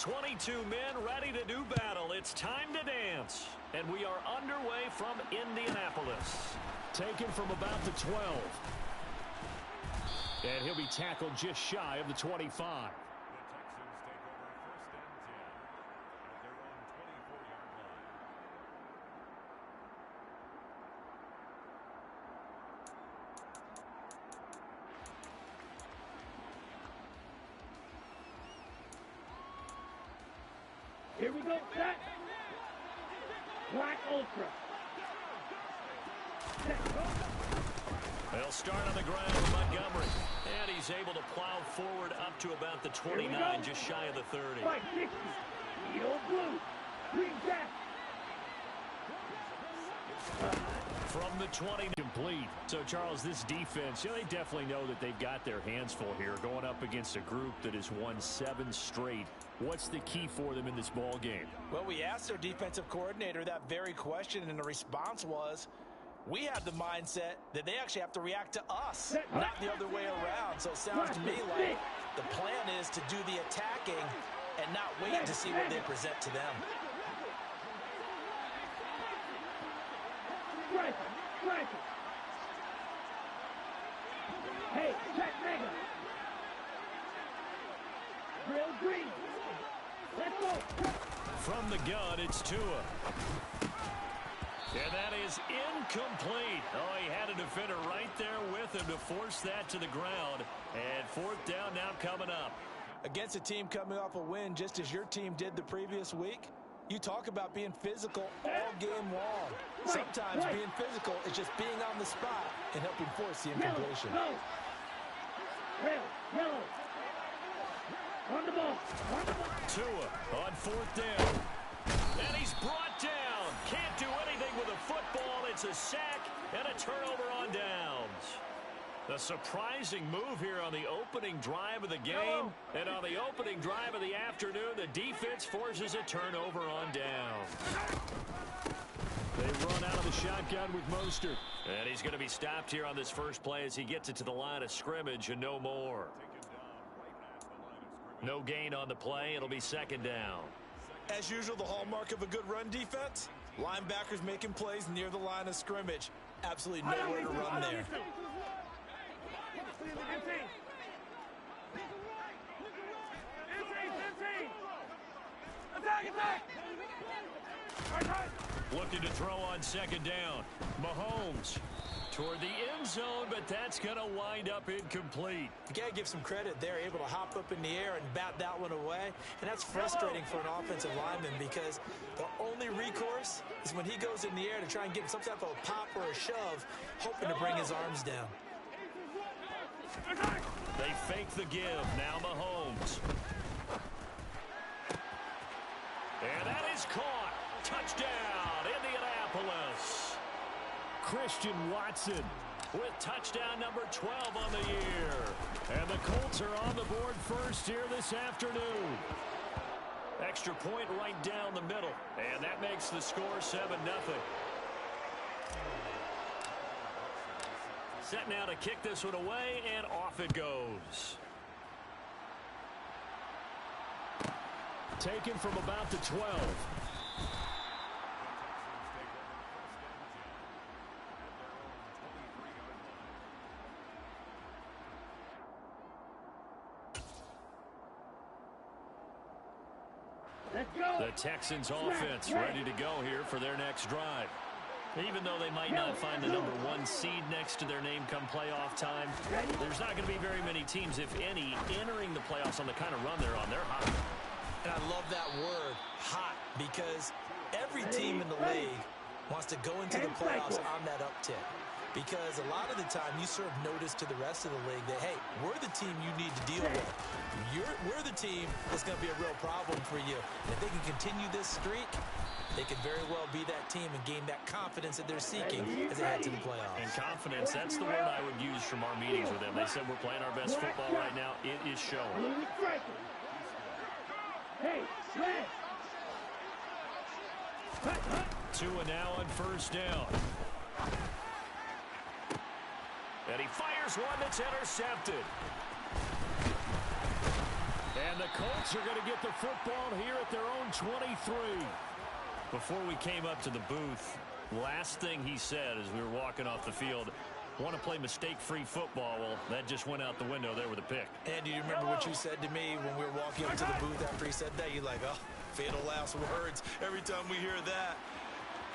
22 men ready to do battle. It's time to dance. And we are underway from Indianapolis. Taken from about the 12. And he'll be tackled just shy of the 25. Here we go, set. Black Ultra. They'll start on the ground with Montgomery. And he's able to plow forward up to about the 29, just shy of the 30. 560. Yellow blue. Green jack. From the 20, complete. So, Charles, this defense, they definitely know that they've got their hands full here going up against a group that has won 7 straight. What's the key for them in this ball game? Well, we asked their defensive coordinator that very question, and the response was, we have the mindset that they actually have to react to us, not the other way around. So it sounds to me like the plan is to do the attacking and not wait to see what they present to them. Hey, check mega. Grill green. Let's go. From the gun, it's Tua. And that is incomplete. Oh, he had a defender right there with him to force that to the ground. And 4th down now coming up. Against a team coming off a win, just as your team did the previous week, you talk about being physical all game long. Sometimes being physical is just being on the spot and helping force the incompletion. Yellow. On the ball. Tua on 4th down. And he's brought down. Can't do anything with a football. It's a sack and a turnover on downs. A surprising move here on the opening drive of the game. And on the opening drive of the afternoon, the defense forces a turnover on downs. They run out of the shotgun with Mostert. And he's going to be stopped here on this first play as he gets it to the line of scrimmage and no more. No gain on the play. It'll be 2nd down. As usual, the hallmark of a good run defense, linebackers making plays near the line of scrimmage. Absolutely nowhere to run there. Looking to throw on 2nd down. Mahomes toward the end zone, but that's going to wind up incomplete. You got to give some credit there, able to hop up in the air and bat that one away. And that's frustrating for an offensive lineman because the only recourse is when he goes in the air to try and get some type of a pop or a shove, hoping to bring his arms down. They fake the give. Now Mahomes. And that is caught. Touchdown, Indianapolis. Christian Watson with touchdown number 12 on the year. And the Colts are on the board first here this afternoon. Extra point right down the middle. And that makes the score 7-0. Set now to kick this one away, and off it goes. Taken from about the 12. The Texans offense ready to go here for their next drive. Even though they might not find the number 1 seed next to their name come playoff time, there's not going to be very many teams, if any, entering the playoffs on the kind of run they're on. They're hot. And I love that word, hot, because every team in the league wants to go into the playoffs on that uptick. Because a lot of the time you serve notice to the rest of the league that, hey, we're the team you need to deal with. We're the team that's going to be a real problem for you. And if they can continue this streak, they could very well be that team and gain that confidence that they're seeking as they head to the playoffs. And confidence, that's the word I would use from our meetings with them. They said we're playing our best football right now. It is showing. Tua now on 1st down. And he fires one that's intercepted. And the Colts are going to get the football here at their own 23. Before we came up to the booth, last thing he said as we were walking off the field, want to play mistake-free football. Well, that just went out the window there with a pick. And do you remember what you said to me when we were walking up to the booth after he said that? You're like, oh, fatal last words. Every time we hear that,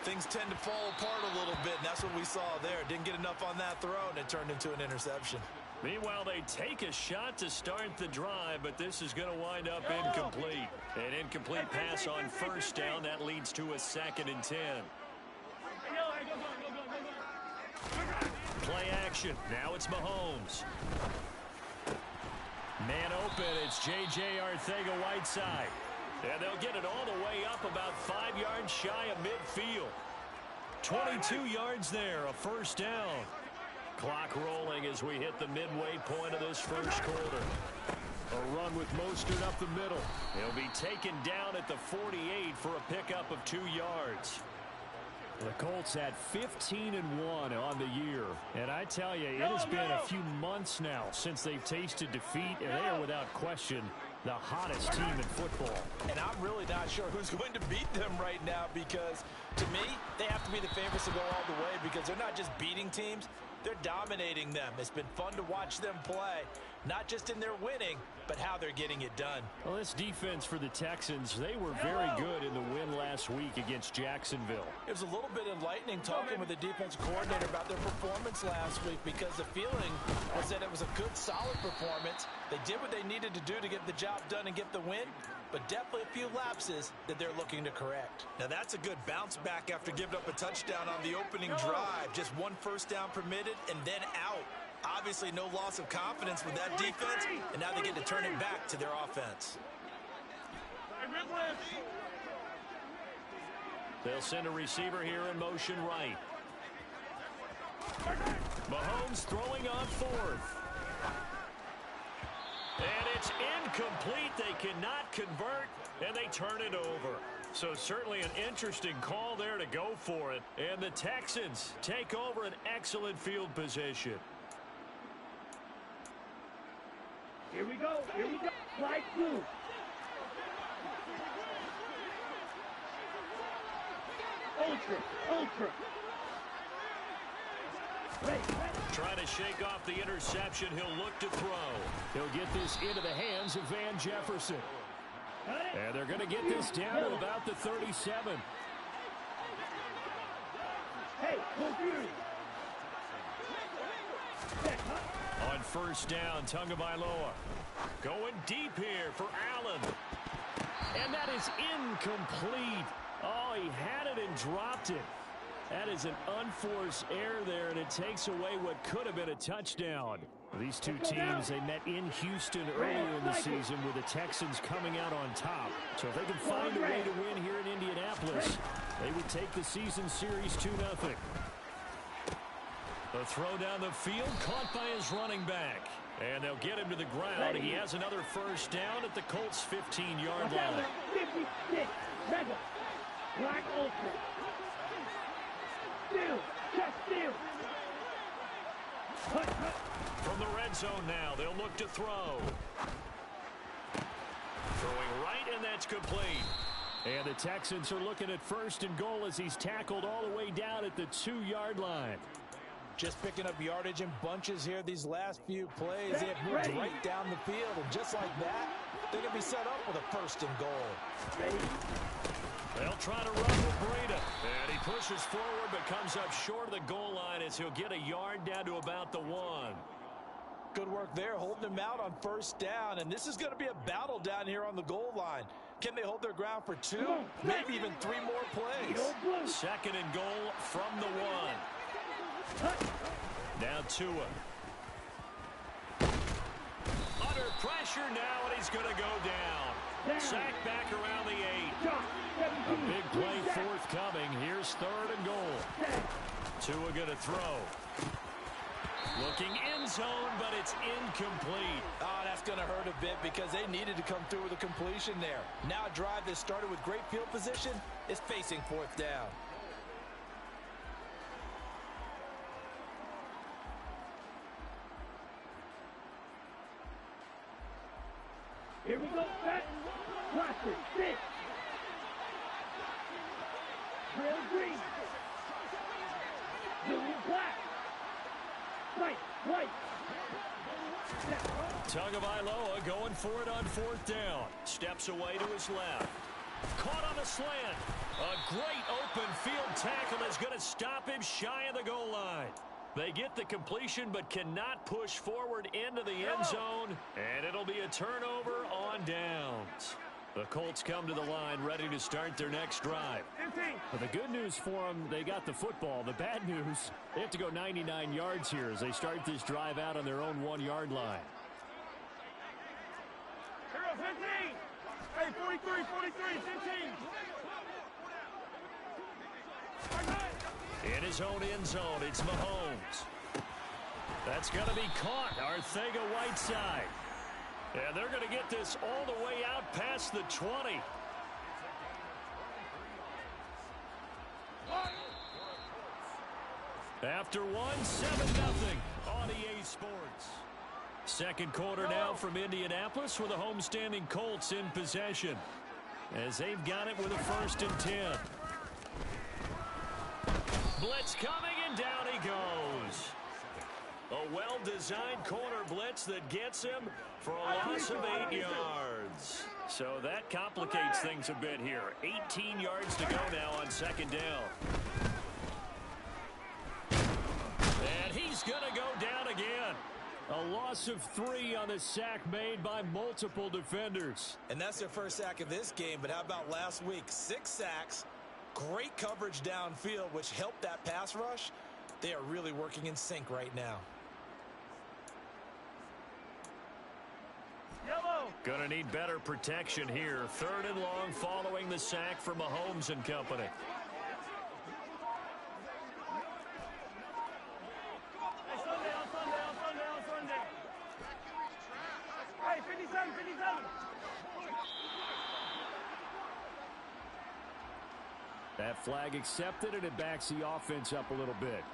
things tend to fall apart a little bit, and that's what we saw there. Didn't get enough on that throw, and it turned into an interception. Meanwhile, they take a shot to start the drive, but this is going to wind up incomplete. An incomplete pass on first down. That leads to a 2nd and 10. Play action. Now it's Mahomes. Man open. It's J.J. Arcega-Whiteside. And they'll get it all the way up about 5 yards shy of midfield. 22 yards there, a first down. Clock rolling as we hit the midway point of this first quarter. A run with Mostert up the middle. He'll be taken down at the 48 for a pickup of 2 yards. The Colts had 15-1 on the year. And I tell you, it has been a few months now since they've tasted defeat, and they are without question the hottest team in football. And I'm really not sure who's going to beat them right now, because to me, they have to be the favorites to go all the way, because they're not just beating teams, they're dominating them. It's been fun to watch them play, not just in their winning, but how they're getting it done. Well, this defense for the Texans, they were very good in the win last week against Jacksonville. It was a little bit enlightening talking with the defensive coordinator about their performance last week, because the feeling was that it was a good, solid performance. They did what they needed to do to get the job done and get the win, but definitely a few lapses that they're looking to correct. Now that's a good bounce back after giving up a touchdown on the opening drive. Just 1 first down permitted and then out. Obviously no loss of confidence with that defense, and now they get to turn it back to their offense. They'll send a receiver here in motion right. Mahomes throwing on 4th. And it's incomplete. They cannot convert, and they turn it over. So certainly an interesting call there to go for it. And the Texans take over an excellent field position. Here we go. Here we go. Slide through. Ultra. Trying to shake off the interception. He'll look to throw. He'll get this into the hands of Van Jefferson. And they're going to get this down to about the 37. Hey, go Fury. On first down, Tagovailoa going deep here for Allen. And that is incomplete. Oh, he had it and dropped it. That is an unforced error there, and it takes away what could have been a touchdown. These two teams, they met in Houston earlier in the season with the Texans coming out on top. So if they can find a way to win here in Indianapolis, they would take the season series 2-0. The throw down the field, caught by his running back. And they'll get him to the ground. He has another first down at the Colts' 15-yard line. 56. Mega. Black Ultra. Steal. Just steal. From the red zone now, they'll look to throw. Throwing right, and that's complete. And the Texans are looking at 1st and goal as he's tackled all the way down at the 2-yard line. Just picking up yardage in bunches here these last few plays. They have moved right down the field, and just like that, they're going to be set up with a 1st and goal. They'll try to run with Breida. And he pushes forward but comes up short of the goal line as he'll get a yard down to about the 1. Good work there, holding him out on first down. And this is going to be a battle down here on the goal line. Can they hold their ground for 2, maybe even 3 more plays? 2nd and goal from the 1. Now Tua. Under pressure now, and he's going to go down. Sacked back around the 8. A big play forthcoming. Here's 3rd and goal. Tua going to throw. Looking end zone, but it's incomplete. Oh, that's going to hurt a bit because they needed to come through with a completion there. Now a drive that started with great field position is facing 4th down. Here we go, set. Watch it, sit. Trail green. Blue black. White. Tagovailoa going for it on 4th down. Steps away to his left. Caught on a slant. A great open field tackle is going to stop him shy of the goal line. They get the completion but cannot push forward into the end zone, and it'll be a turnover on downs. The Colts come to the line ready to start their next drive. But the good news for them, they got the football. The bad news, they have to go 99 yards here as they start this drive out on their own 1-yard line. 15. Hey, 43, 15. In his own end zone, it's Mahomes. That's going to be caught. Arcega-Whiteside. And they're going to get this all the way out past the 20. After 7-0 on EA Sports. Second quarter now from Indianapolis with the homestanding Colts in possession, as they've got it with a 1st and 10. Blitz coming, and down he goes. A well-designed corner blitz that gets him for a loss of 8 yards. So that complicates things a bit here. 18 yards to go now on 2nd down. And he's going to go down again. A loss of 3 on the sack made by multiple defenders. And that's their first sack of this game, but how about last week? 6 sacks, great coverage downfield, which helped that pass rush. They are really working in sync right now. Going to need better protection here. 3rd and long following the sack from Mahomes and company. Hey, 57. That flag accepted, and it backs the offense up a little bit.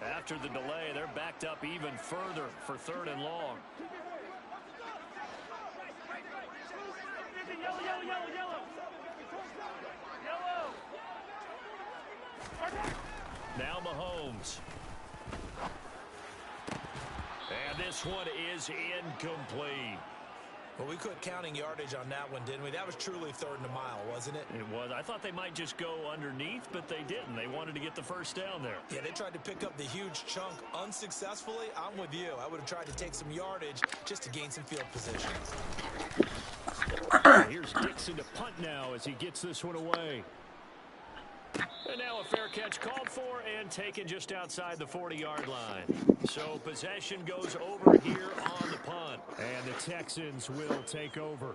After the delay, they're backed up even further for 3rd and long. Now Mahomes. And this one is incomplete. Well, we quit counting yardage on that one, didn't we? That was truly 3rd and a mile, wasn't it? It was. I thought they might just go underneath, but they didn't. They wanted to get the 1st down there. Yeah, they tried to pick up the huge chunk unsuccessfully. I'm with you. I would have tried to take some yardage just to gain some field position. Here's Dixon to punt now as he gets this one away. And now a fair catch called for and taken just outside the 40-yard line. So possession goes over here on the punt. And the Texans will take over.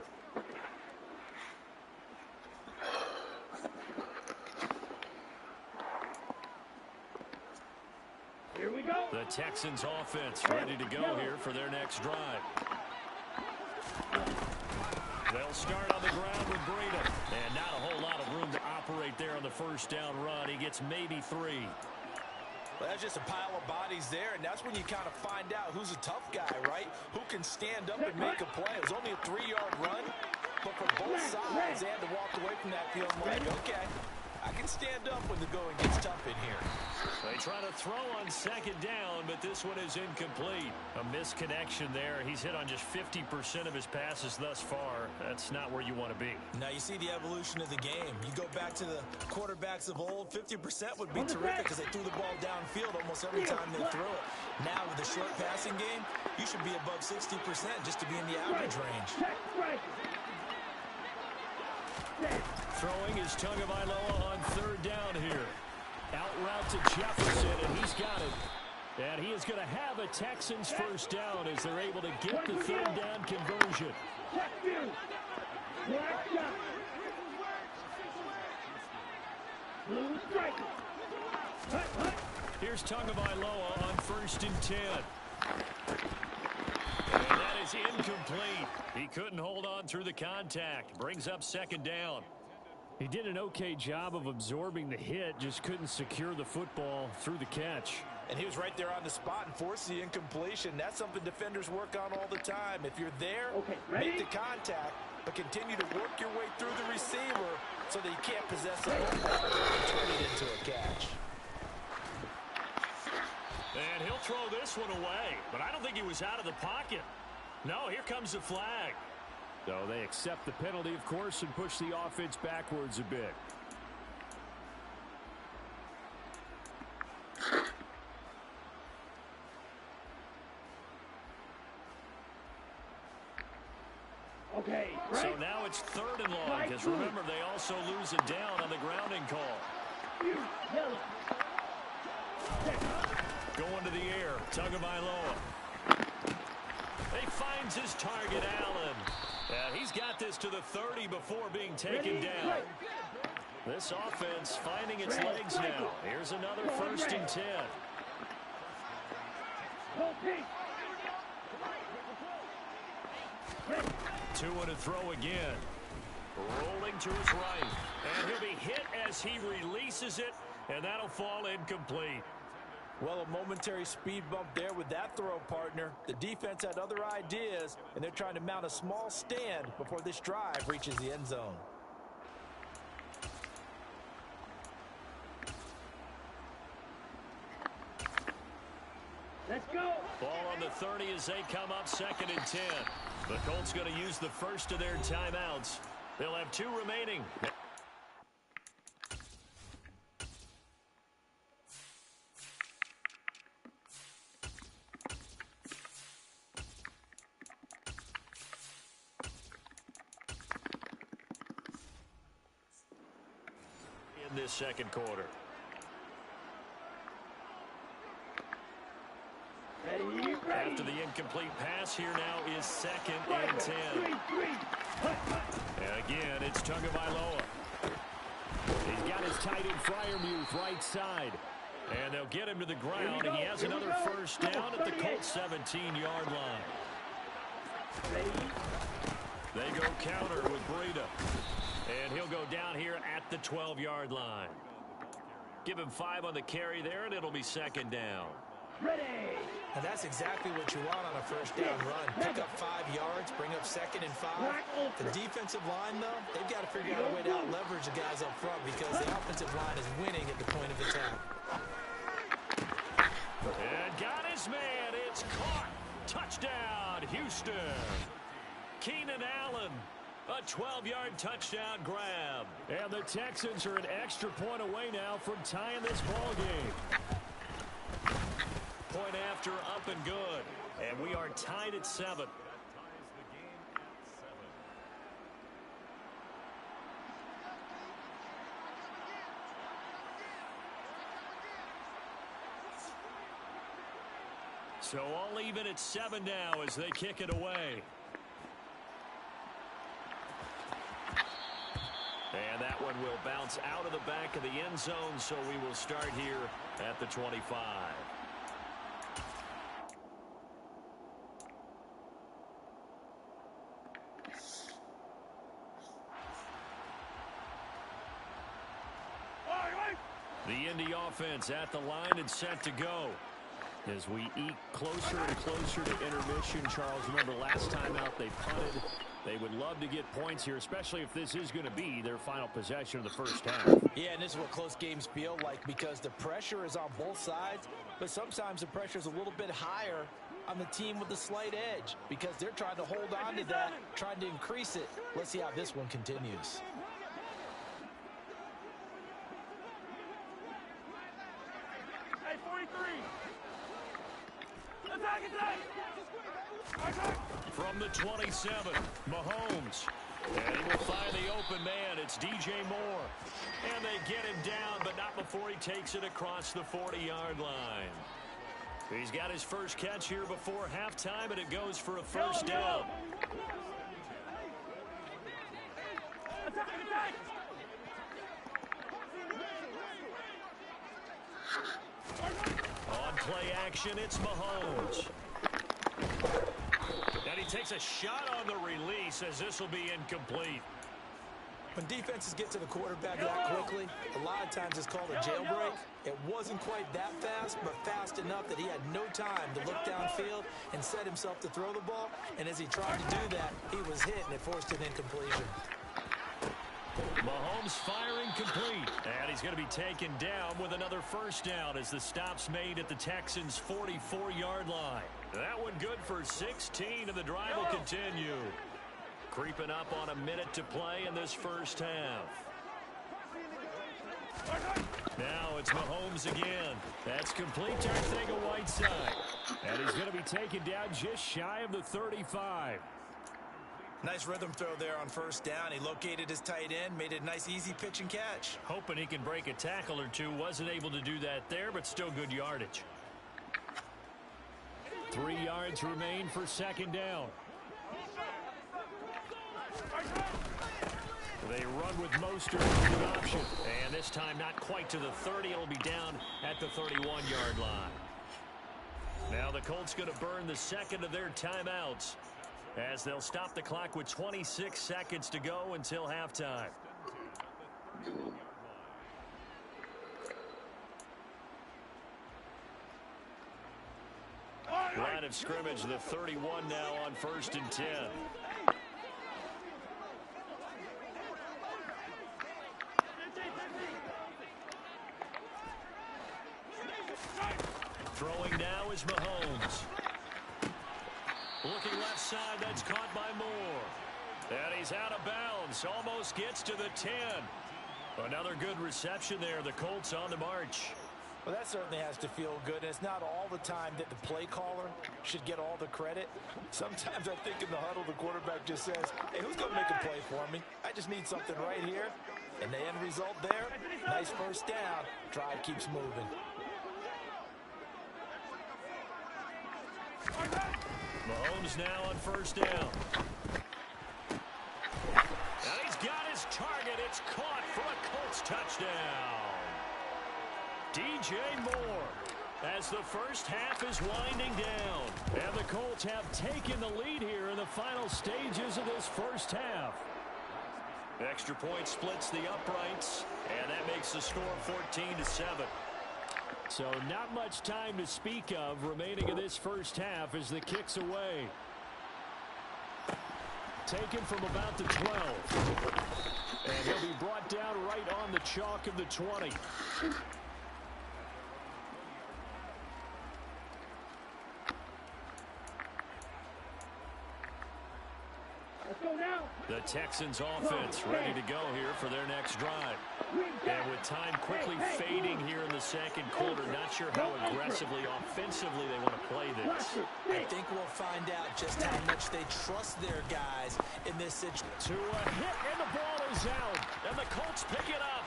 Here we go. The Texans offense ready to go here for their next drive. They'll start on the ground with Breida. And not a whole lot of room to operate there on the 1st down run. He gets maybe 3. Well, that's just a pile of bodies there, and that's when you kind of find out who's a tough guy, right? Who can stand up and make a play. It was only a 3-yard run, but for both sides, they had to walk away from that field like, okay, I can stand up when the going gets tough in here. They try to throw on 2nd down, but this one is incomplete. A misconnection there. He's hit on just 50% of his passes thus far. That's not where you want to be. Now you see the evolution of the game. You go back to the quarterbacks of old, 50% would be terrific because they threw the ball downfield almost every time they threw it. Now with the short passing game, you should be above 60% just to be in the average range. Throwing is Tagovailoa on 3rd down here. Out route to Jefferson, and he's got it. And he is going to have a Texans 1st down as they're able to get the 3rd down conversion. Here's Tagovailoa on 1st and 10. And that is is incomplete. He couldn't hold on through the contact. Brings up second down. He did an okay job of absorbing the hit, just couldn't secure the football through the catch. And he was right there on the spot and forced the incompletion. That's something defenders work on all the time. If you're there, make the contact, but continue to work your way through the receiver so that you can't possess the football and turn it into a catch. And he'll throw this one away, but I don't think he was out of the pocket. No, here comes the flag. So they accept the penalty, of course, and push the offense backwards a bit. Okay, So right. now it's 3rd and long, because remember, they also lose it down on the grounding call. Going to the air, Tagovailoa. He finds his target, Allen. He's got this to the 30 before being taken down. This offense finding its legs now. Here's another 1st and 10. Two and a throw again. Rolling to his right. And he'll be hit as he releases it, and that'll fall incomplete. Well, a momentary speed bump there with that throw, partner. The defense had other ideas, and they're trying to mount a small stand before this drive reaches the end zone. Let's go. Ball on the 30 as they come up 2nd and 10. The Colts going to use the first of their timeouts. They'll have 2 remaining. In this second quarter. After the incomplete pass, here now is 2nd and 10. And again, it's Tagovailoa. He's got his tight end Freiermuth right side. And they'll get him to the ground, and he has another 1st down at the Colts 17-yard line. They go counter with Breida. And he'll go down here at the 12-yard line. Give him 5 on the carry there, and it'll be 2nd down. And that's exactly what you want on a 1st down run. Pick up 5 yards, bring up 2nd and 5. The defensive line, though, they've got to figure out a way to out-leverage the guys up front because the offensive line is winning at the point of attack. And got his man. It's caught. Touchdown, Houston. Keenan Allen. A 12-yard touchdown grab. And the Texans are an extra point away now from tying this ball game. Point after, up and good. And we are tied at 7. So all even at 7 now as they kick it away. And that one will bounce out of the back of the end zone, so we will start here at the 25. The Indy offense at the line and set to go. As we eke closer and closer to intermission, Charles, remember last time out they punted. They would love to get points here, especially if this is going to be their final possession of the first half. Yeah, and this is what close games feel like because the pressure is on both sides, but sometimes the pressure is a little bit higher on the team with the slight edge because they're trying to hold on to that, trying to increase it. Let's see how this one continues. Hey, 43. Attack, attack. From the 27, Mahomes. And he will find the open man. It's DJ Moore. And they get him down, but not before he takes it across the 40-yard line. He's got his first catch here before halftime, and it goes for a first down. Attack, attack. On play action, it's Mahomes. And And he takes a shot on the release as this will be incomplete. When defenses get to the quarterback that quickly, a lot of times it's called a jailbreak. It wasn't quite that fast, but fast enough that he had no time to look downfield and set himself to throw the ball. And as he tried to do that, he was hit, and it forced an incompletion. Mahomes firing complete. And he's going to be taken down with another first down as the stop's made at the Texans' 44-yard line. That one good for 16, and the drive will continue. Creeping up on a minute to play in this first half. Now it's Mahomes again. That's complete to Arcega-Whiteside. And he's going to be taken down just shy of the 35. Nice rhythm throw there on first down. He located his tight end, made it a nice easy pitch and catch. Hoping he can break a tackle or two. Wasn't able to do that there, but still good yardage. 3 yards remain for second down. They run with Mostert as the option. And this time not quite to the 30. It'll be down at the 31-yard line. Now the Colts going to burn the second of their timeouts as they'll stop the clock with 26 seconds to go until halftime. Line of scrimmage, the 31 now on 1st and 10. Throwing now is Mahomes. Looking left side, that's caught by Moore. And he's out of bounds, almost gets to the 10. Another good reception there, the Colts on the march. Well, that certainly has to feel good. And it's not all the time that the play caller should get all the credit. Sometimes I think in the huddle, the quarterback just says, hey, who's going to make a play for me? I just need something right here. And the end result there, nice first down. Drive keeps moving. Mahomes now on first down. And he's got his target. It's caught for a Colts touchdown. DJ Moore as the first half is winding down. And the Colts have taken the lead here in the final stages of this first half. Extra point splits the uprights, and that makes the score 14-7. So not much time to speak of remaining in this first half as the kick's away. Taken from about the 12. And he'll be brought down right on the chalk of the 20. The Texans offense ready to go here for their next drive. And with time quickly fading here in the second quarter, not sure how aggressively, offensively they want to play this. I think we'll find out just how much they trust their guys in this situation. To a hit, and the ball is out. And the Colts pick it up.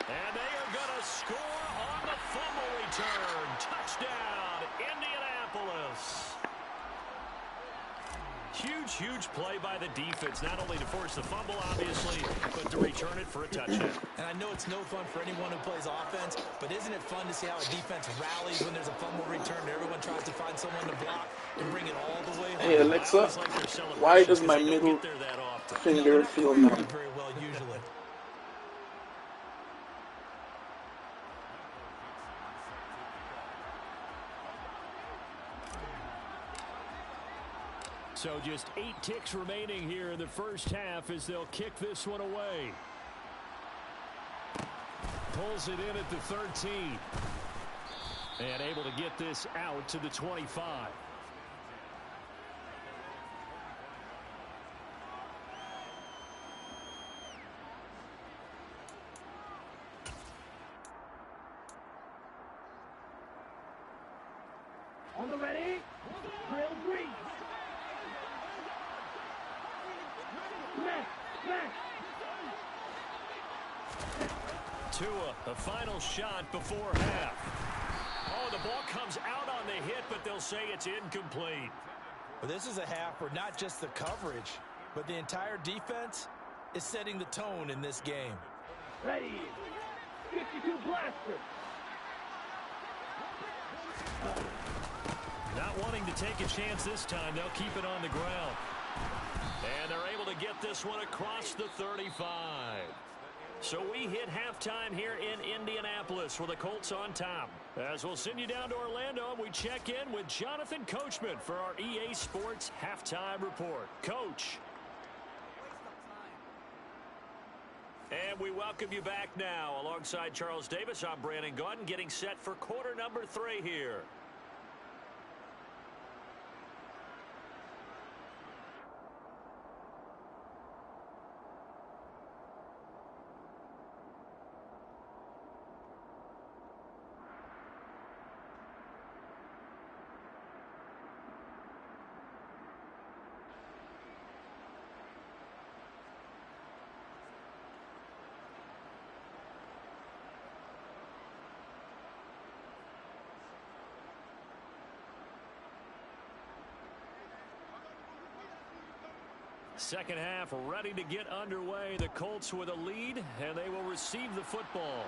And they are going to score on the fumble return. Touchdown, Indianapolis. Huge, huge play by the defense, not only to force the fumble, obviously, but to return it for a touchdown. And I know it's no fun for anyone who plays offense, but isn't it fun to see how a defense rallies when there's a fumble return and everyone tries to find someone to block and bring it all the way home? Hey, Alexa, why does my middle finger feel numb? Very well, usually. So just 8 ticks remaining here in the first half as they'll kick this one away. Pulls it in at the 13. And able to get this out to the 25. On the ready, drill 3. Tua, the final shot before half. Oh, the ball comes out on the hit, but they'll say it's incomplete. Well, this is a half where not just the coverage, but the entire defense is setting the tone in this game. Ready, 52 blaster. Not wanting to take a chance this time, they'll keep it on the ground. And they're able to get this one across the 35. So we hit halftime here in Indianapolis with the Colts on top. As we'll send you down to Orlando, we check in with Jonathan Coachman for our EA Sports Halftime Report. Coach. And we welcome you back now. Alongside Charles Davis, I'm Brandon Gaudin, getting set for quarter number 3 here. Second half ready to get underway. The Colts with a lead, and they will receive the football.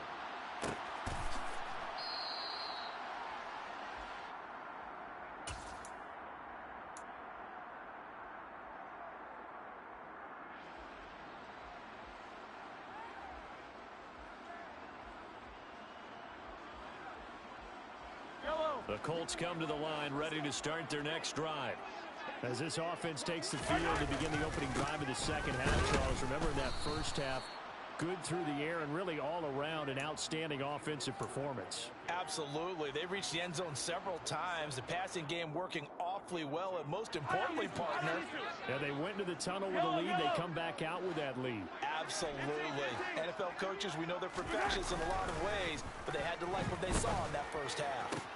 The Colts come to the line ready to start their next drive. As this offense takes the field to begin the opening drive of the second half, Charles, remember in that first half, good through the air and really all around an outstanding offensive performance. Absolutely. They've reached the end zone several times. The passing game working awfully well, and most importantly, partner. Yeah, they went into the tunnel with a lead. They come back out with that lead. Absolutely. NFL coaches, we know they're perfectionists in a lot of ways, but they had to like what they saw in that first half.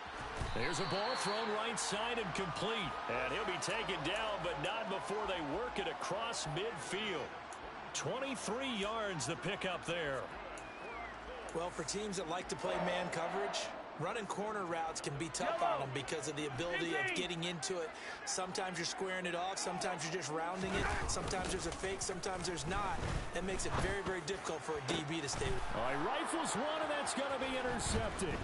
There's a ball thrown right side and complete. And he'll be taken down, but not before they work it across midfield. 23 yards the pickup there. Well, for teams that like to play man coverage, running corner routes can be tough on them because of the ability of getting into it. Sometimes you're squaring it off. Sometimes you're just rounding it. Sometimes there's a fake. Sometimes there's not. That makes it very, very difficult for a DB to stay with. All right, rifles one, and that's going to be intercepted.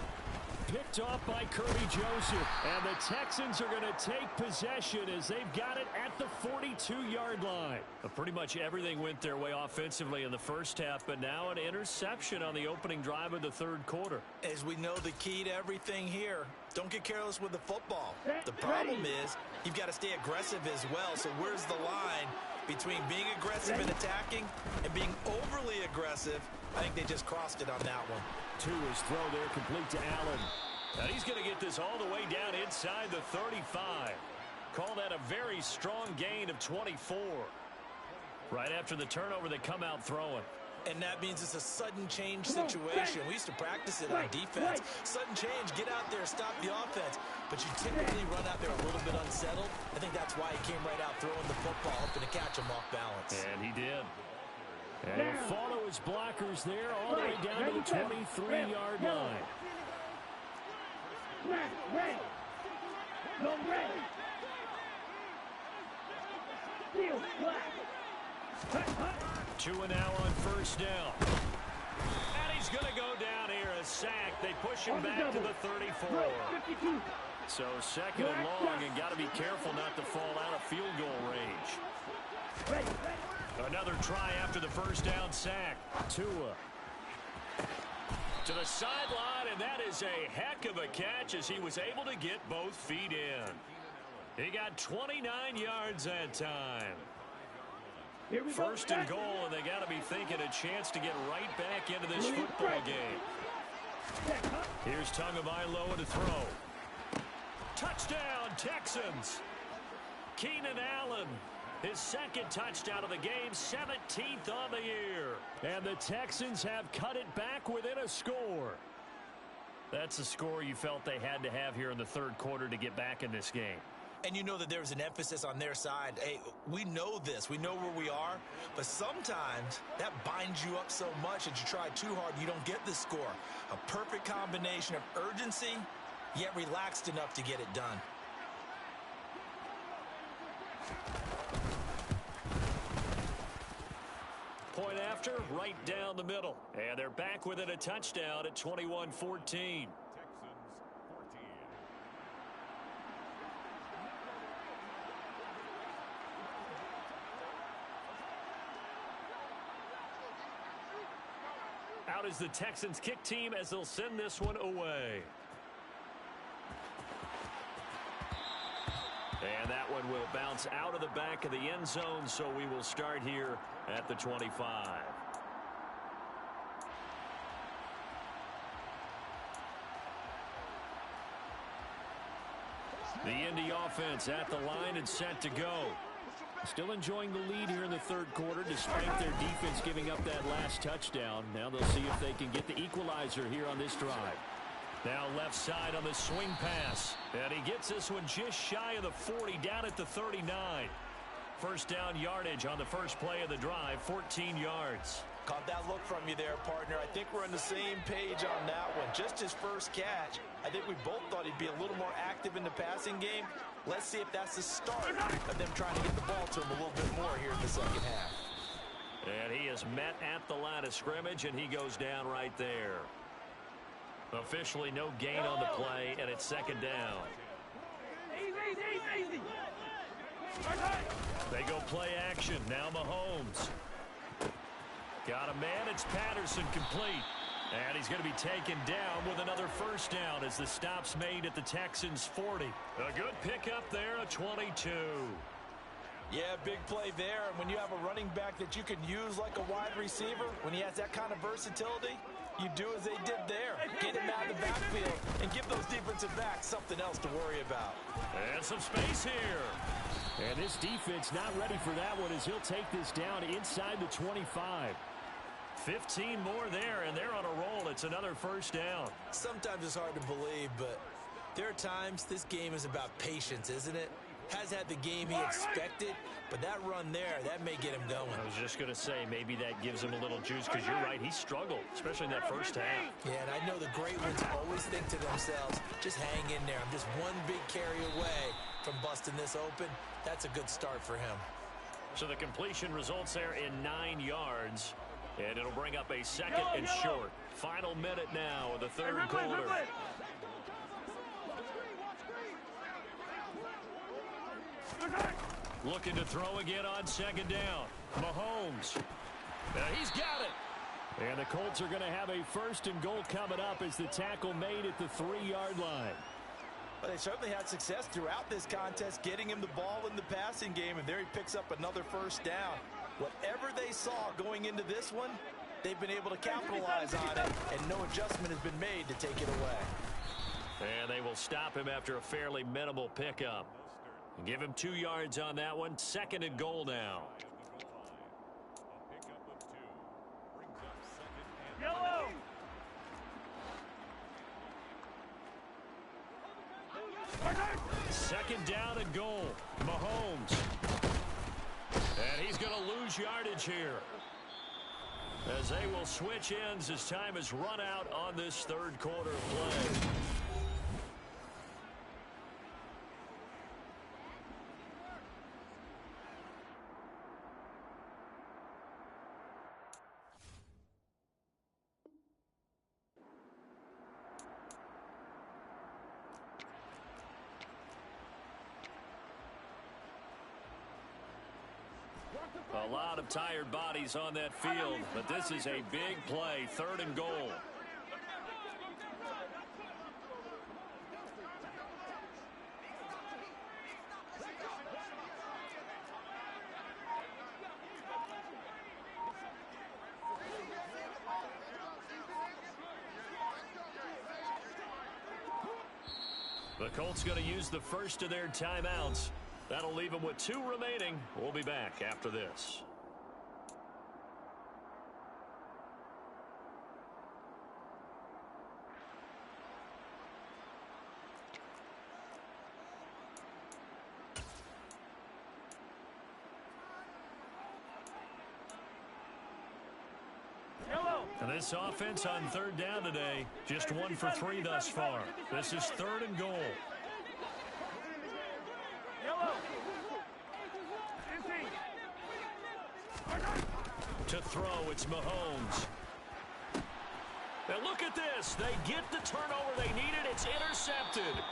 Picked off by Kirby Joseph. And the Texans are going to take possession as they've got it at the 42-yard line. Pretty much everything went their way offensively in the first half, but now an interception on the opening drive of the third quarter. As we know, the key to everything here, don't get careless with the football. The problem is you've got to stay aggressive as well. So where's the line between being aggressive and attacking and being overly aggressive? I think they just crossed it on that one. His throw there complete to Allen. And he's going to get this all the way down inside the 35. Call that a very strong gain of 24. Right after the turnover, they come out throwing. And that means it's a sudden change situation. We used to practice it on defense. Sudden change, get out there, stop the offense. But you typically run out there a little bit unsettled. I think that's why he came right out throwing the football, hoping to catch him off balance. And he did. And he'll follow his blockers there all the way down to the 23-yard line. Two and now on first down. And he's going to go down here, a sack. They push him back to the 34. So second and long, and got to be careful not to fall out of field goal range. Another try after the first down sack. Tua to the sideline, and that is a heck of a catch as he was able to get both feet in. He got 29 yards that time. First and goal, and they got to be thinking a chance to get right back into this football game. Here's Tagovailoa to throw. Touchdown, Texans. Keenan Allen, his second touchdown of the game, 17th on the year. And the Texans have cut it back within a score. That's the score you felt they had to have here in the third quarter to get back in this game. And you know that there's an emphasis on their side. Hey, we know this. We know where we are. But sometimes that binds you up so much that you try too hard, you don't get the score. A perfect combination of urgency, yet relaxed enough to get it done. Point after, right down the middle. And they're back within a touchdown at 21-14. out is the Texans kick team as they'll send this one away. And that one will bounce out of the back of the end zone, so we will start here at the 25. The Indy offense at the line and set to go. Still enjoying the lead here in the third quarter despite their defense giving up that last touchdown. Now they'll see if they can get the equalizer here on this drive. Now left side on the swing pass. And he gets this one just shy of the 40, down at the 39. First down yardage on the first play of the drive, 14 yards. Caught that look from you there, partner. I think we're on the same page on that one. Just his first catch. I think we both thought he'd be a little more active in the passing game. Let's see if that's the start of them trying to get the ball to him a little bit more here in the second half. And he is met at the line of scrimmage, and he goes down right there. Officially no gain on the play, and it's second down. Easy. They go play action. Now Mahomes. Got a man. It's Patterson complete. And he's going to be taken down with another first down as the stop's made at the Texans' 40. A good pickup there, a 22. Yeah, big play there. And when you have a running back that you can use like a wide receiver, when he has that kind of versatility, you do as they did there. Get him out of the backfield and give those defensive backs something else to worry about. And some space here. And this defense not ready for that one as he'll take this down inside the 25. 15 more there, and they're on a roll. It's another first down. Sometimes it's hard to believe, but there are times this game is about patience, isn't it? Has had the game he expected, but that run there, that may get him going. I was just going to say, maybe that gives him a little juice, because you're right, he struggled, especially in that first half. Yeah, and I know the great ones always think to themselves, just hang in there. I'm just one big carry away from busting this open. That's a good start for him. So the completion results there in 9 yards. And it'll bring up a second and short. Final minute now of the third quarter. Looking to throw again on second down. Mahomes. He's got it. And the Colts are going to have a first and goal coming up as the tackle made at the 3-yard line. But they certainly had success throughout this contest, getting him the ball in the passing game, and there he picks up another first down. Whatever they saw going into this one, they've been able to capitalize on it, and no adjustment has been made to take it away. And they will stop him after a fairly minimal pickup. Give him 2 yards on that one. Second and goal now. Yellow. Second down and goal. Mahomes. And he's going to lose yardage here, as they will switch ends as time has run out on this third quarter play. A lot of tired bodies on that field, but this is a big play, third and goal. The Colts going to use the first of their timeouts. That'll leave them with 2 remaining. We'll be back after this. And this offense on third down today, just 1 for 3 thus far. This is third and goal. To throw, it's Mahomes. Now look at this. They get the turnover they needed. It's intercepted.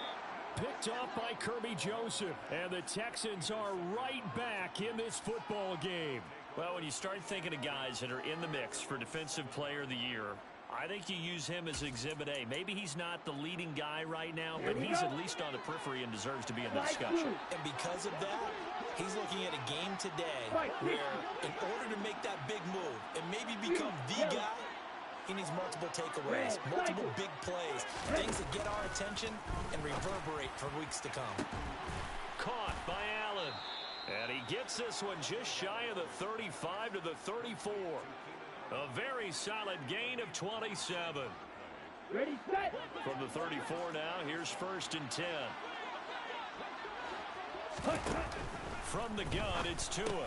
Picked off by Kirby Joseph. And the Texans are right back in this football game. Well, when you start thinking of guys that are in the mix for Defensive Player of the Year, I think you use him as Exhibit A. Maybe he's not the leading guy right now, but he's at least on the periphery and deserves to be in the discussion. And because of that, he's looking at a game today where in order to make that big move and maybe become the guy, he needs multiple takeaways, multiple big plays, things that get our attention and reverberate for weeks to come. Caught by Allen. And he gets this one just shy of the 35 to the 34. A very solid gain of 27. Ready, set. From the 34 now, here's 1st and 10. From the gun, it's Tua.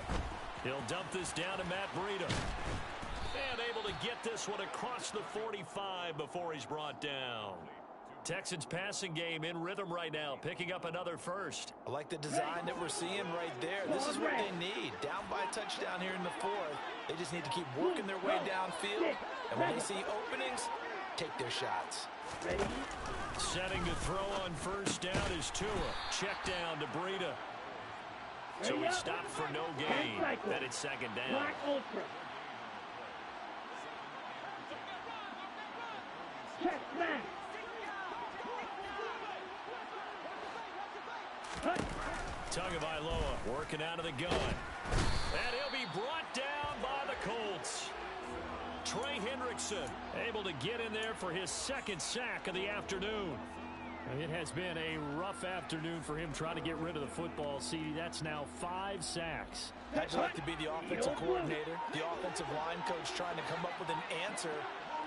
He'll dump this down to Matt Breida. And able to get this one across the 45 before he's brought down. Texans passing game in rhythm right now, picking up another first. I like the design that we're seeing right there. This is what they need. Down by a touchdown here in the 4th. They just need to keep working their way downfield. And when they see openings, take their shots. Setting to throw on 1st down is Tua. Check down to Breida. So he stopped for no gain. Then it's 2nd down. Check back. Tagovailoa working out of the gun. And he'll be brought down by the Colts. Trey Hendrickson able to get in there for his 2nd sack of the afternoon. It has been a rough afternoon for him trying to get rid of the football. See, that's now 5 sacks. How'd you like to be the offensive coordinator, the offensive line coach trying to come up with an answer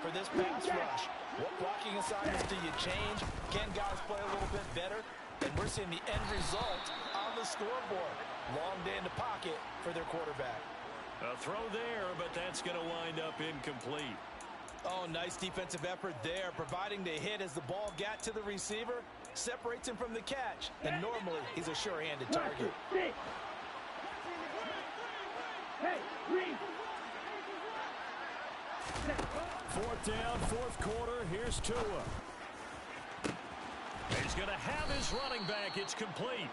for this pass rush? What blocking assignments do you change? Can guys play a little bit better? And we're seeing the end result on the scoreboard. Long day in the pocket for their quarterback. A throw there, but that's going to wind up incomplete. Oh, nice defensive effort there, providing the hit as the ball got to the receiver, separates him from the catch, and normally he's a sure-handed target. Fourth down, 4th quarter. Here's Tua. He's going to have his running back. It's complete.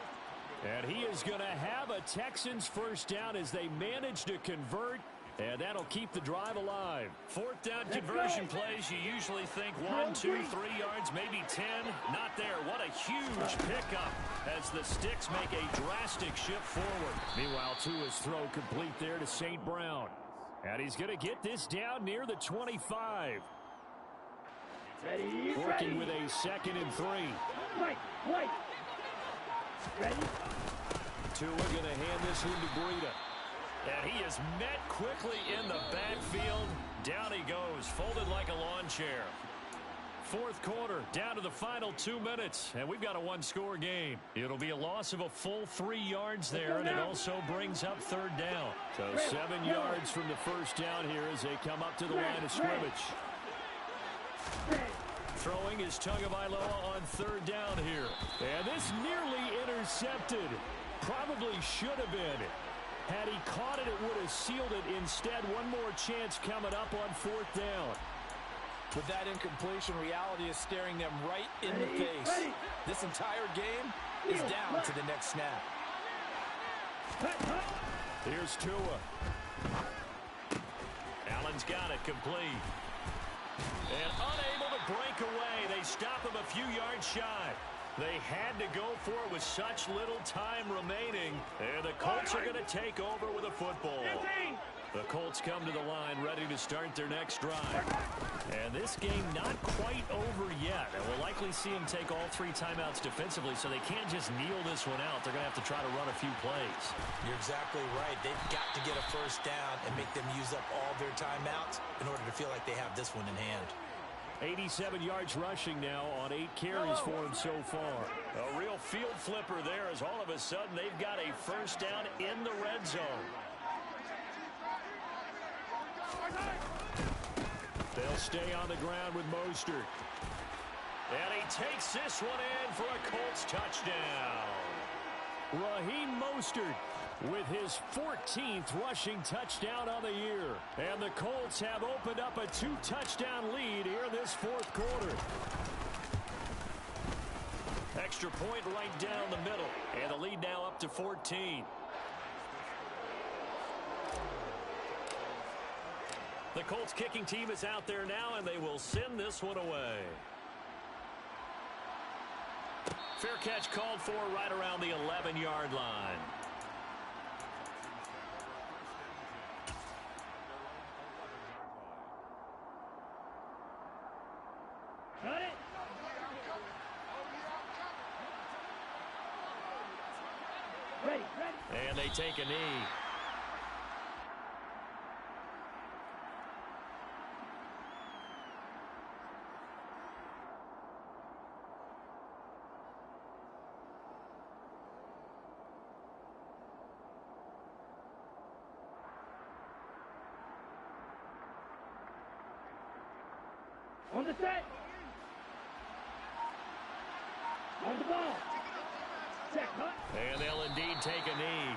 And he is going to have a Texans 1st down as they manage to convert. And that'll keep the drive alive. 4th down conversion plays, you usually think 1, 2, 3 yards, maybe 10. Not there. What a huge pickup as the sticks make a drastic shift forward. Meanwhile, Tua's throw complete there to St. Brown. And he's going to get this down near the 25. Working with a 2nd and 3. Tua going to hand this one to Breida. And he is met quickly in the backfield. Down he goes, folded like a lawn chair. 4th quarter, down to the final 2 minutes, and we've got a 1-score game. It'll be a loss of a full 3 yards there, and it also brings up 3rd down. So 7 yards from the 1st down here as they come up to the line of scrimmage. Throwing is Tagovailoa on 3rd down here. And this nearly intercepted. Probably should have been. Had he caught it, it would have sealed it. Instead, one more chance coming up on 4th down. With that incompletion, reality is staring them right in the face. This entire game is down to the next snap. Here's Tua. Allen's got it complete. And unable to break away. They stop him a few yards shy. They had to go for it with such little time remaining. And the Colts are going to take over with a football. The Colts come to the line ready to start their next drive. And this game not quite over yet. And we'll likely see them take all 3 timeouts defensively, so they can't just kneel this one out. They're going to have to try to run a few plays. You're exactly right. They've got to get a 1st down and make them use up all their timeouts in order to feel like they have this one in hand. 87 yards rushing now on 8 carries for him so far. A real field flipper there as all of a sudden they've got a 1st down in the red zone. They'll stay on the ground with Mostert. And he takes this one in for a Colts touchdown. Raheem Mostert with his 14th rushing touchdown on the year. And the Colts have opened up a 2-touchdown lead here in this 4th quarter. Extra point right down the middle. And the lead now up to 14. The Colts kicking team is out there now, and they will send this one away. Fair catch called for right around the 11-yard line. Got it. Ready. And they take a knee. On the set. On the ball. Set, cut. And they'll indeed take a knee.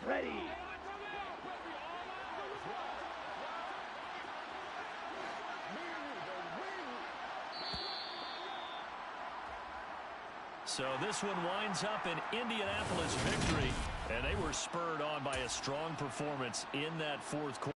Ready. So this one winds up an Indianapolis victory, and they were spurred on by a strong performance in that fourth quarter.